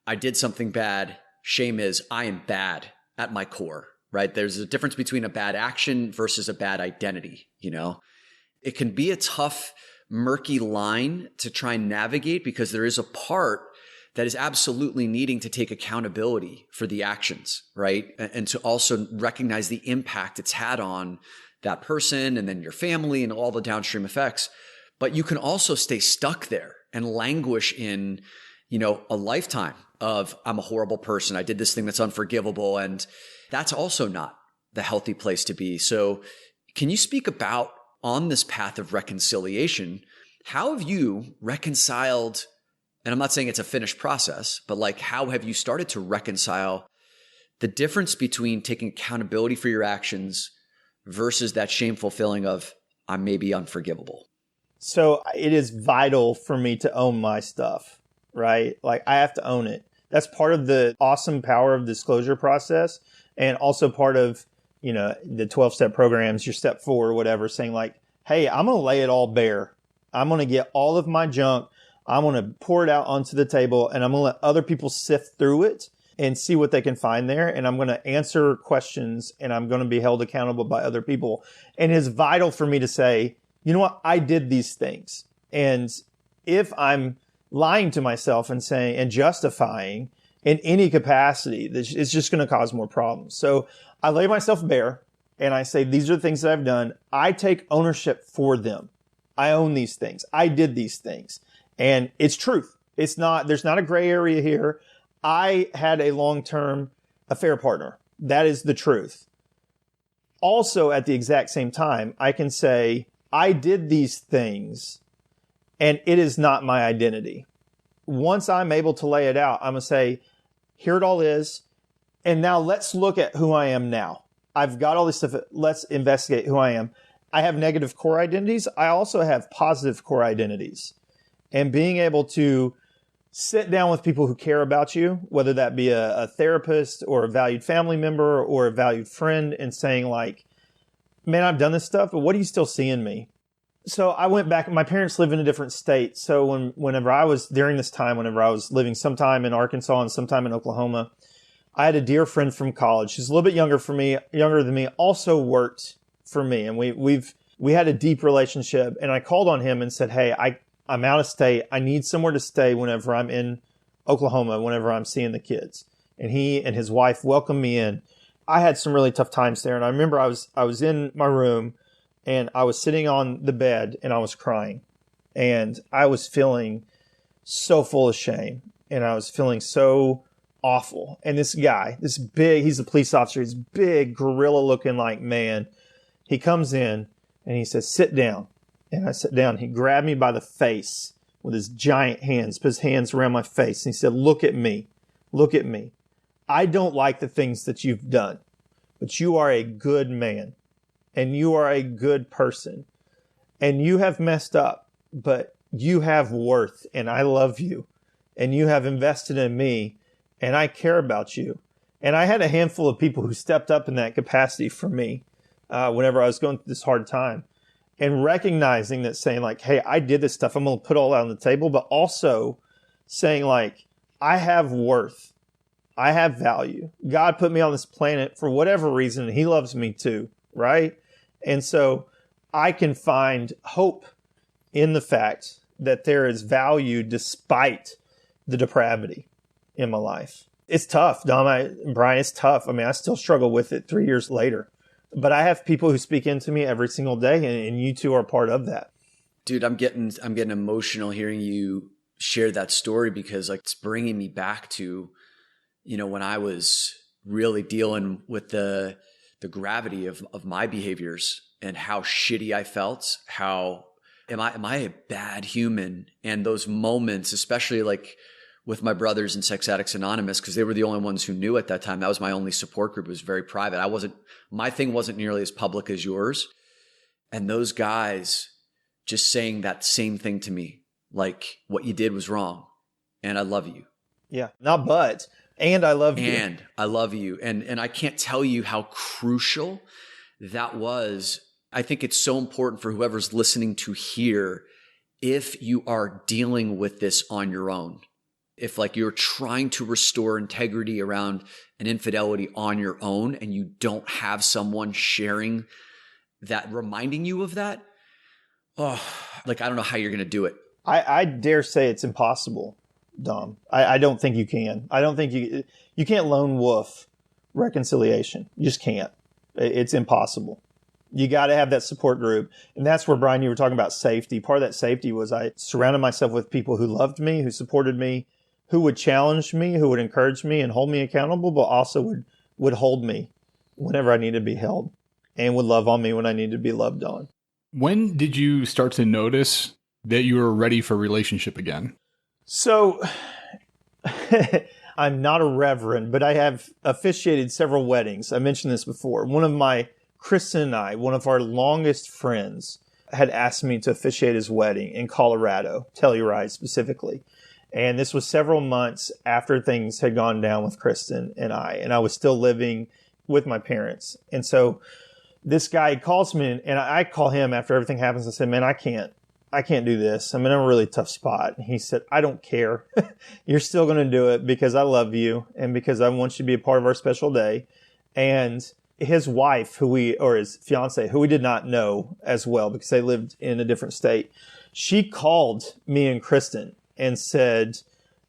I did something bad. Shame is, I am bad at my core, right? There's a difference between a bad action versus a bad identity, you know? It can be a tough, murky line to try and navigate, because there is a part that is absolutely needing to take accountability for the actions, right? And to also recognize the impact it's had on that person and then your family and all the downstream effects. But you can also stay stuck there and languish in, you know, a lifetime of, I'm a horrible person. I did this thing that's unforgivable. And that's also not the healthy place to be. So can you speak about, on this path of reconciliation, how have you reconciled, and I'm not saying it's a finished process, but like, how have you started to reconcile the difference between taking accountability for your actions versus that shameful feeling of, I'm maybe unforgivable? So it is vital for me to own my stuff, right? Like, I have to own it. That's part of the awesome power of disclosure process, and also part of, you know, the 12-step programs, your step 4 or whatever, saying like, hey, I'm going to lay it all bare. I'm going to get all of my junk. I'm going to pour it out onto the table, and I'm going to let other people sift through it and see what they can find there. And I'm going to answer questions, and I'm going to be held accountable by other people. And it's vital for me to say, you know what? I did these things. And if I'm lying to myself and saying and justifying in any capacity, it's just going to cause more problems. So I lay myself bare and I say, these are the things that I've done. I take ownership for them. I own these things. I did these things. And it's truth. There's not a gray area here. I had a long-term affair partner. That is the truth. Also, at the exact same time, I can say, I did these things and it is not my identity. Once I'm able to lay it out, I'm going to say, here it all is. And now let's look at who I am now. I've got all this stuff. Let's investigate who I am. I have negative core identities. I also have positive core identities. And being able to sit down with people who care about you, whether that be a therapist or a valued family member or a valued friend, and saying like, man, I've done this stuff, but what do you still see in me? So I went back. My parents live in a different state. So whenever I was living sometime in Arkansas and sometime in Oklahoma, I had a dear friend from college. She's a little bit younger than me, also worked for me. And we had a deep relationship. And I called on him and said, hey, I'm out of state. I need somewhere to stay whenever I'm in Oklahoma, whenever I'm seeing the kids. And he and his wife welcomed me in. I had some really tough times there. And I remember I was in my room And I was sitting on the bed and I was crying. And I was feeling so full of shame. And I was feeling so awful. And this guy, this big, he's a police officer, he's big, gorilla looking like man. He comes in and he says, sit down. And I sat down. He grabbed me by the face with his giant hands, put his hands around my face. And he said, look at me. Look at me. I don't like the things that you've done, but you are a good man and you are a good person and you have messed up, but you have worth and I love you and you have invested in me and I care about you. And I had a handful of people who stepped up in that capacity for me whenever I was going through this hard time. And recognizing that, saying like, hey, I did this stuff. I'm going to put all that on the table, but also saying like, I have worth. I have value. God put me on this planet for whatever reason, and he loves me too, right? And so I can find hope in the fact that there is value despite the depravity in my life. It's tough, Brian, it's tough. I mean, I still struggle with it 3 years later. But I have people who speak into me every single day, and you two are part of that. Dude, I'm getting emotional hearing you share that story because like it's bringing me back to, you know, when I was really dealing with the gravity of my behaviors and how shitty I felt. How am I a bad human? And those moments, especially like with my brothers in Sex Addicts Anonymous, because they were the only ones who knew at that time. That was my only support group. It was very private. My thing wasn't nearly as public as yours. And those guys just saying that same thing to me, like what you did was wrong. And I love you. Yeah. Not but, and I love you. And I love you. And I can't tell you how crucial that was. I think it's so important for whoever's listening to hear if you are dealing with this on your own. If like you're trying to restore integrity around an infidelity on your own and you don't have someone sharing that, reminding you of that, like I don't know how you're going to do it. I dare say it's impossible, Dom. I don't think you can. I don't think you can't lone wolf reconciliation. You just can't. It's impossible. You got to have that support group. And that's where, Brian, you were talking about safety. Part of that safety was I surrounded myself with people who loved me, who supported me, who would challenge me, who would encourage me and hold me accountable, but also would hold me whenever I needed to be held and would love on me when I needed to be loved on. When did you start to notice that you were ready for a relationship again? So I'm not a reverend, but I have officiated several weddings. I mentioned this before. Kristin and I, one of our longest friends, had asked me to officiate his wedding in Colorado, Telluride specifically. And this was several months after things had gone down with Kristin and I was still living with my parents. And so this guy calls me and I call him after everything happens. I said, man, I can't do this. I'm in a really tough spot. And he said, I don't care. You're still going to do it because I love you and because I want you to be a part of our special day. And his wife, his fiance, who we did not know as well because they lived in a different state, she called me and Kristin and said,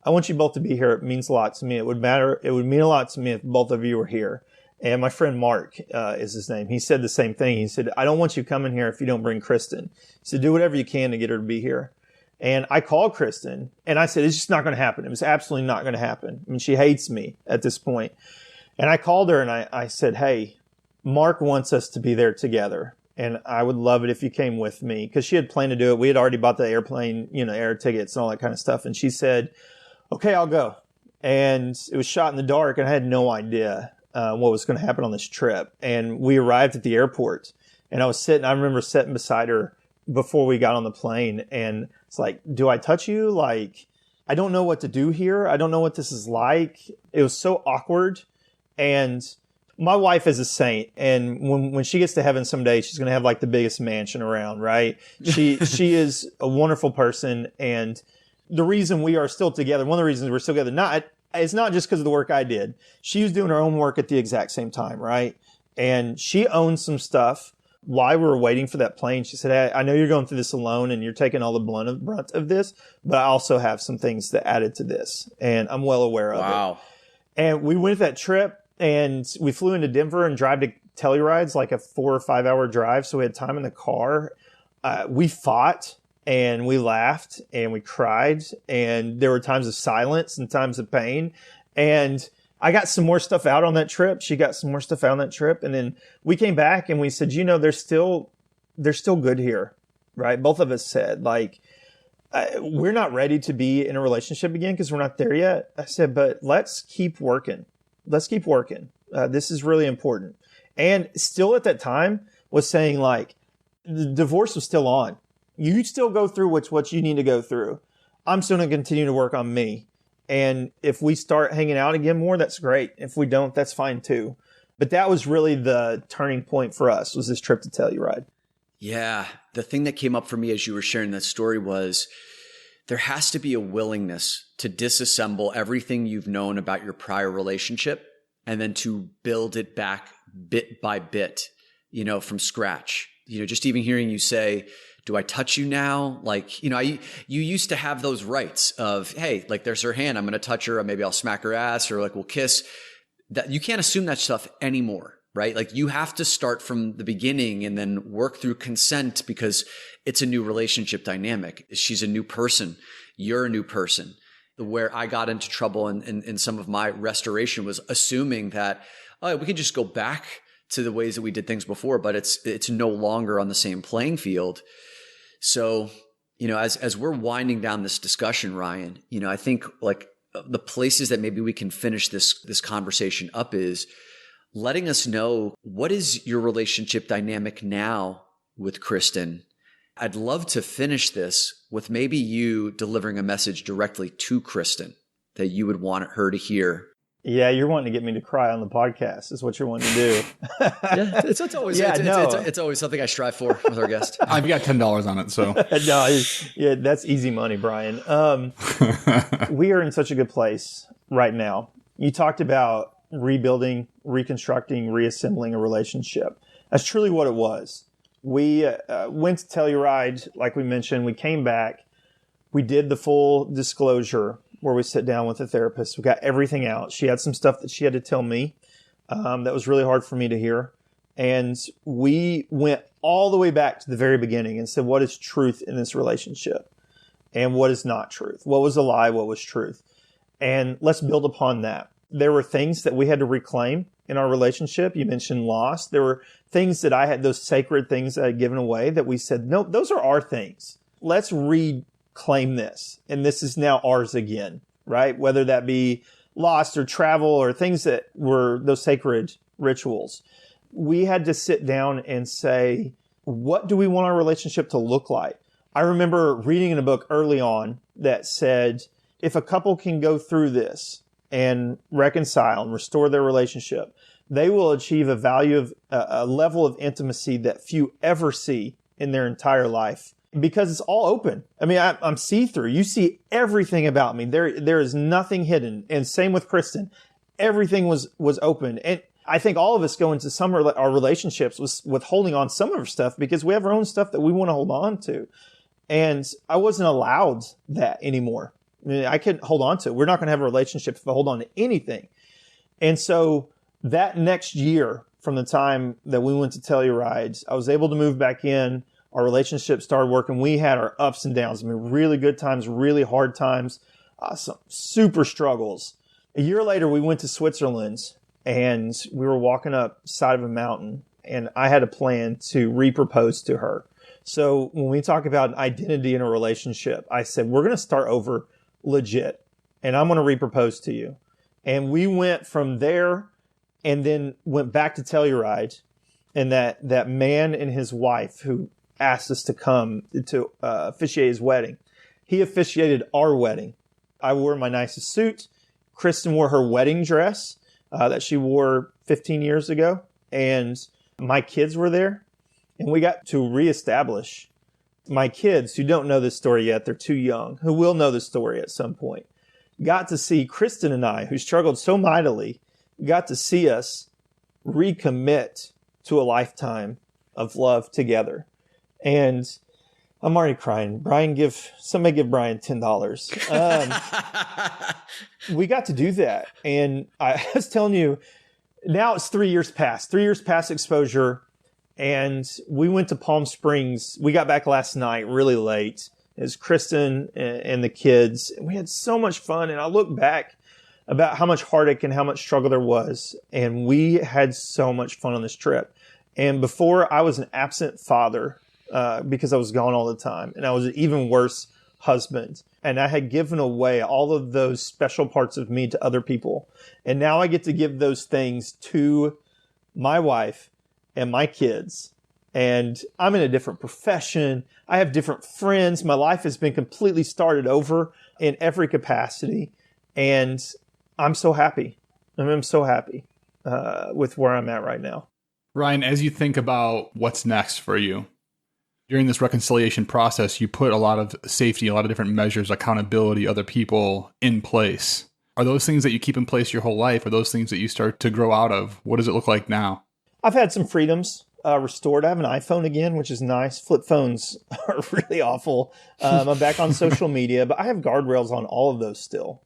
I want you both to be here. It means a lot to me. It would mean a lot to me if both of you were here. And my friend Mark is his name. He said the same thing. He said, I don't want you coming here if you don't bring Kristin. He said, do whatever you can to get her to be here. And I called Kristin and I said, it's just not going to happen. It was absolutely not going to happen. I mean, she hates me at this point. And I called her and I said, hey, Mark wants us to be there together. And I would love it if you came with me, because she had planned to do it. We had already bought the airplane, air tickets and all that kind of stuff. And she said, okay, I'll go. And it was shot in the dark and I had no idea what was going to happen on this trip. And we arrived at the airport and I remember sitting beside her before we got on the plane. And it's like, do I touch you? Like, I don't know what to do here. I don't know what this is like. It was so awkward. And my wife is a saint, and when she gets to heaven someday, she's going to have like the biggest mansion around, right? She is a wonderful person, and the reason we are still together, one of the reasons we're still together, it's not just because of the work I did. She was doing her own work at the exact same time, right? And she owned some stuff while we were waiting for that plane. She said, hey, I know you're going through this alone, and you're taking all the brunt of this, but I also have some things that added to this, and I'm well aware of it. Wow. And we went that trip. And we flew into Denver and drive to Telluride's like a 4 or 5 hour drive. So we had time in the car. We fought and we laughed and we cried. And there were times of silence and times of pain. And I got some more stuff out on that trip. She got some more stuff out on that trip. And then we came back and we said, there's still good here, right? Both of us said, like, we're not ready to be in a relationship again because we're not there yet. I said, but let's keep working. Let's keep working. This is really important. And still at that time was saying, like, the divorce was still on. You still go through what you need to go through. I'm still going to continue to work on me. And if we start hanging out again more, that's great. If we don't, that's fine too. But that was really the turning point for us, was this trip to Telluride. Yeah. The thing that came up for me as you were sharing that story was there has to be a willingness to disassemble everything you've known about your prior relationship and then to build it back bit by bit, from scratch. Just even hearing you say, do I touch you now? Like, you used to have those rights of, hey, like there's her hand, I'm going to touch her, or maybe I'll smack her ass, or like we'll kiss. That you can't assume that stuff anymore, right? Like you have to start from the beginning and then work through consent because it's a new relationship dynamic. She's a new person. You're a new person. Where I got into trouble in some of my restoration was assuming that, oh, we can just go back to the ways that we did things before, but it's no longer on the same playing field. So, as we're winding down this discussion, Ryan, I think like the places that maybe we can finish this conversation up is letting us know, what is your relationship dynamic now with Kristin? I'd love to finish this with maybe you delivering a message directly to Kristin that you would want her to hear. Yeah, you're wanting to get me to cry on the podcast is what you're wanting to do. Yeah, it's always it's always something I strive for with our guest. I've got $10 on it, so. No, that's easy money, Brian. We are in such a good place right now. You talked about rebuilding, reconstructing, reassembling a relationship. That's truly what it was. We went to Telluride, like we mentioned. We came back. We did the full disclosure where we sit down with the therapist. We got everything out. She had some stuff that she had to tell me that was really hard for me to hear. And we went all the way back to the very beginning and said, what is truth in this relationship? And what is not truth? What was a lie? What was truth? And let's build upon that. There were things that we had to reclaim in our relationship. You mentioned loss. There were things that I had, those sacred things that I had given away, that we said, no, those are our things. Let's reclaim this. And this is now ours again, right? Whether that be lost or travel or things that were those sacred rituals. We had to sit down and say, what do we want our relationship to look like? I remember reading in a book early on that said, if a couple can go through this and reconcile and restore their relationship, they will achieve a level of intimacy that few ever see in their entire life, because it's all open. I mean, I'm see-through. You see everything about me. There is nothing hidden. And same with Kristin. Everything was open. And I think all of us go into some of our relationships with holding on some of our stuff because we have our own stuff that we want to hold on to. And I wasn't allowed that anymore. I mean, I couldn't hold on to it. We're not going to have a relationship if I hold on to anything. And so that next year, from the time that we went to Telluride, I was able to move back in. Our relationship started working. We had our ups and downs. I mean, really good times, really hard times, some super struggles. A year later, we went to Switzerland and we were walking up the side of a mountain, and I had a plan to repropose to her. So when we talk about identity in a relationship, I said, we're going to start over legit, and I'm going to repropose to you. And we went from there and then went back to Telluride, and that man and his wife who asked us to come to officiate his wedding, he officiated our wedding. I wore my nicest suit. Kristin wore her wedding dress that she wore 15 years ago. And my kids were there. And we got to reestablish. My kids, who don't know this story yet, they're too young, who will know this story at some point, got to see Kristin and I, who struggled so mightily, got to see us recommit to a lifetime of love together. And I'm already crying. Somebody give Brian $10. We got to do that. And I was telling you, now it's 3 years past exposure. And we went to Palm Springs. We got back last night really late. It was Kristin and the kids. And we had so much fun. And I look back about how much heartache and how much struggle there was. And we had so much fun on this trip. And before, I was an absent father because I was gone all the time. And I was an even worse husband. And I had given away all of those special parts of me to other people. And now I get to give those things to my wife and my kids. And I'm in a different profession. I have different friends. My life has been completely started over in every capacity. And I'm so happy. I'm so happy with where I'm at right now. Ryan, as you think about what's next for you, during this reconciliation process, you put a lot of safety, a lot of different measures, accountability, other people in place. Are those things that you keep in place your whole life? Are those things that you start to grow out of? What does it look like now? I've had some freedoms restored. I have an iPhone again, which is nice. Flip phones are really awful. I'm back on social media, but I have guardrails on all of those still.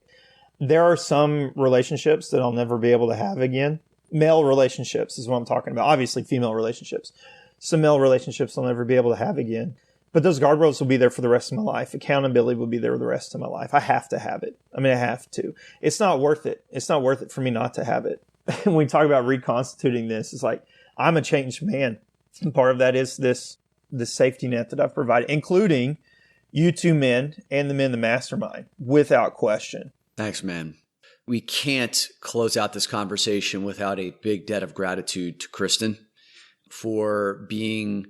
There are some relationships that I'll never be able to have again. Male relationships is what I'm talking about. Obviously, female relationships. Some male relationships I'll never be able to have again. But those guardrails will be there for the rest of my life. Accountability will be there the rest of my life. I have to have it. I have to. It's not worth it. It's not worth it for me not to have it. When we talk about reconstituting this, it's like, I'm a changed man. And part of that is this safety net that I've provided, including you two men and the men, the mastermind, without question. Thanks, man. We can't close out this conversation without a big debt of gratitude to Kristin for being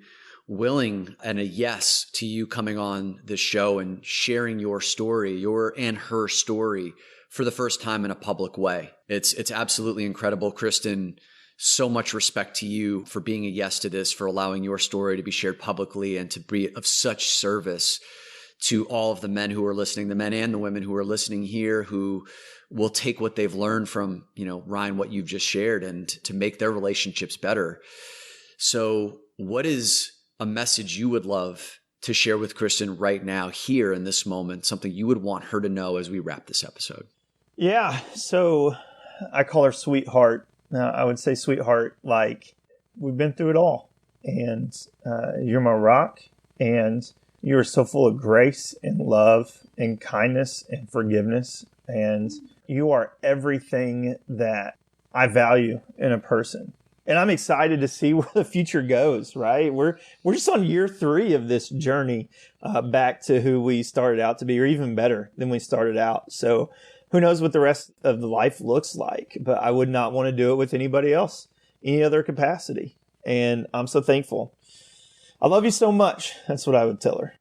willing and a yes to you coming on this show and sharing your story, your and her story for the first time in a public way. It's absolutely incredible. Kristin, so much respect to you for being a yes to this, for allowing your story to be shared publicly and to be of such service to all of the men who are listening, the men and the women who are listening here, who will take what they've learned from, Ryan, what you've just shared, and to make their relationships better. So what is a message you would love to share with Kristin right now, here in this moment, something you would want her to know as we wrap this episode? Yeah. So I call her sweetheart. I would say sweetheart, like, we've been through it all, and you're my rock, and you are so full of grace and love and kindness and forgiveness. And you are everything that I value in a person. And I'm excited to see where the future goes, right? We're just on year 3 of this journey back to who we started out to be, or even better than we started out. So who knows what the rest of the life looks like, but I would not want to do it with anybody else, any other capacity. And I'm so thankful. I love you so much. That's what I would tell her.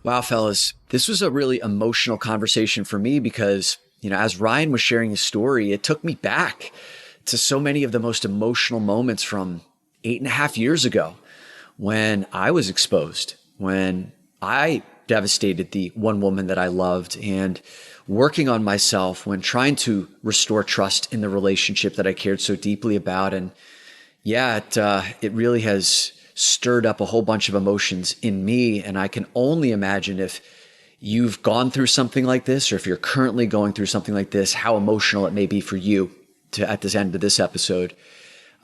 Wow, fellas, this was a really emotional conversation for me because, as Ryan was sharing his story, it took me back to so many of the most emotional moments from 8.5 years ago when I was exposed, when I devastated the one woman that I loved, and working on myself when trying to restore trust in the relationship that I cared so deeply about. And yeah, it really has stirred up a whole bunch of emotions in me. And I can only imagine if you've gone through something like this, or if you're currently going through something like this, how emotional it may be for you at this end of this episode.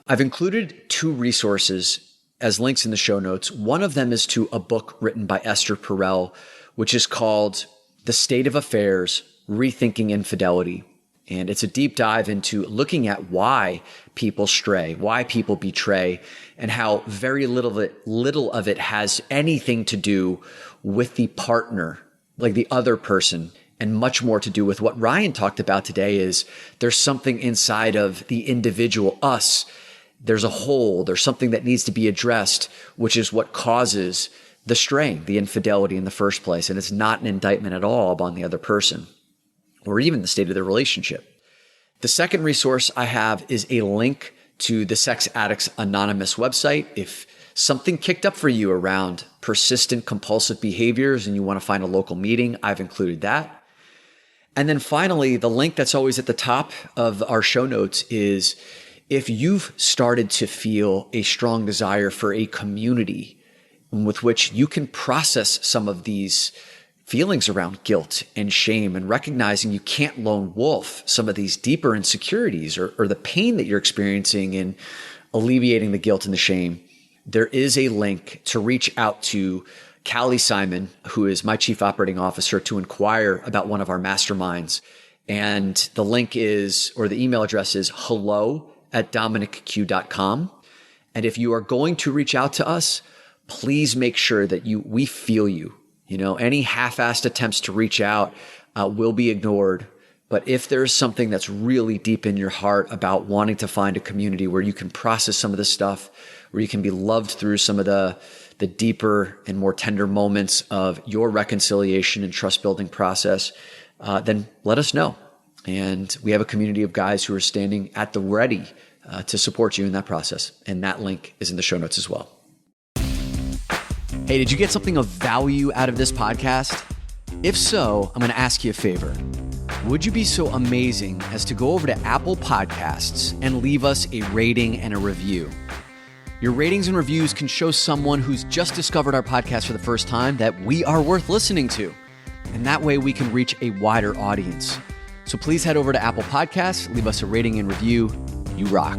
I've included 2 resources as links in the show notes. One of them is to a book written by Esther Perel, which is called The State of Affairs, Rethinking Infidelity. And it's a deep dive into looking at why people stray, why people betray, and how very little of it has anything to do with the partner, like the other person, and much more to do with what Ryan talked about today. Is there's something inside of the individual, us. There's a hole, there's something that needs to be addressed, which is what causes the straying, the infidelity in the first place. And it's not an indictment at all upon the other person, or even the state of the relationship. The second resource I have is a link to the Sex Addicts Anonymous website. If something kicked up for you around persistent compulsive behaviors and you want to find a local meeting, I've included that. And then finally, the link that's always at the top of our show notes is if you've started to feel a strong desire for a community with which you can process some of these feelings around guilt and shame and recognizing you can't lone wolf some of these deeper insecurities or the pain that you're experiencing in alleviating the guilt and the shame, there is a link to reach out to Callie Simon, who is my chief operating officer, to inquire about one of our masterminds. And the link is, or the email address is hello@DominicQ.com. And if you are going to reach out to us, please make sure that we feel you. Any half-assed attempts to reach out will be ignored. But if there's something that's really deep in your heart about wanting to find a community where you can process some of this stuff, where you can be loved through some of the deeper and more tender moments of your reconciliation and trust building process, then let us know. And we have a community of guys who are standing at the ready to support you in that process. And that link is in the show notes as well. Hey, did you get something of value out of this podcast? If so, I'm going to ask you a favor. Would you be so amazing as to go over to Apple Podcasts and leave us a rating and a review? Your ratings and reviews can show someone who's just discovered our podcast for the first time that we are worth listening to. And that way we can reach a wider audience. So please head over to Apple Podcasts, leave us a rating and review. You rock.